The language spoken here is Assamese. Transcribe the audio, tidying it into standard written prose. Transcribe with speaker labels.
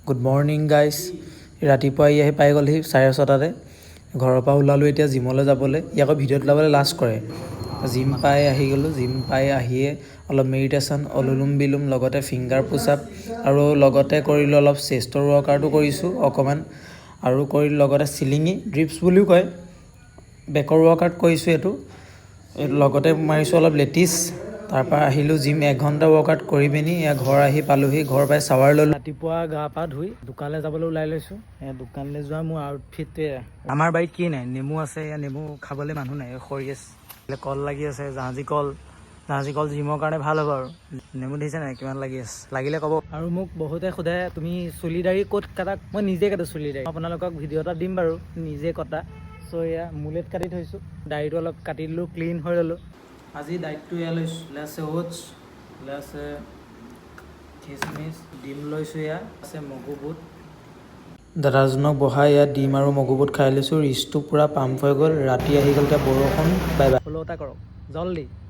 Speaker 1: Good morning guys. ৰাতিপুৱা আহি পাই গ'লহি 6:30। ঘৰৰ পৰা ওলালোঁ এতিয়া জিমলৈ যাবলৈ। ই আকৌ ভিডিঅ'ত ওলাবলৈ লাজ কৰে। জিম পাই আহি গ'লোঁ। জিম পাই আহিয়ে অলপ মেডিটেশ্যন, অনুলোম বিলোম, লগতে ফিংগাৰ পুছআপ আৰু লগতে কৰিলোঁ অলপ চেষ্টৰ ৱৰ্কআউটো কৰিছোঁ অকণমান, আৰু কৰিলোঁ লগতে চিলিঙি ড্ৰিপছ বুলিও কয়, বেকৰ ৱৰ্কআউট কৰিছোঁ এইটো লগতে মাৰিছোঁ অলপ লেটিছ। তাৰপৰা আহিলোঁ জিম 1 ঘণ্টা ৱৰ্কআউট কৰি পিনি ঘৰ আহি পালোঁহি। ঘৰ পাই চাৱাৰ ল'লোঁ। ৰাতিপুৱা গা পা ধুই দোকানলৈ যাবলৈ ওলাই লৈছোঁ। দোকানলৈ যোৱা মোৰ আউটফিটটোৱে। আমাৰ বাৰীত কি নাই, নেমু আছে। নেমু খাবলৈ মানুহ নাই, খৰি আছে, কল লাগি আছে, জাহাজী কল জিমৰ কাৰণে ভাল হ'ব। আৰু নেমু দেখিছে নাই কিমান লাগি আছে, লাগিলে ক'ব। আৰু মোক বহুতে সোধে তুমি চুলি দাড়ি ক'ত কাটা। মই নিজে কাটো চুলি দাড়ি। আপোনালোকক ভিডিঅ' এটা দিম বাৰু নিজে কটা। চ' এয়া মুলেট কাটি থৈছোঁ, দাড়িটো অলপ কাটি দিলোঁ, ক্লিন হৈ ল'লোঁ। আজি ডাইটটো এয়া লৈছোঁ, আছে অ'টছ, আছে খিচমিচ, ডিম লৈছোঁ, এয়া আছে মগু বুট। দাদাজনক বহাই ইয়াত ডিম আৰু মগু বুট খাই লৈছোঁ। ৰিচটো পূৰা পাম্প হৈ গ'ল। ৰাতি আহি গ'ল, এতিয়া বৰষুণ। Bye bye. ফ'ল' এটা কৰক জল্দি।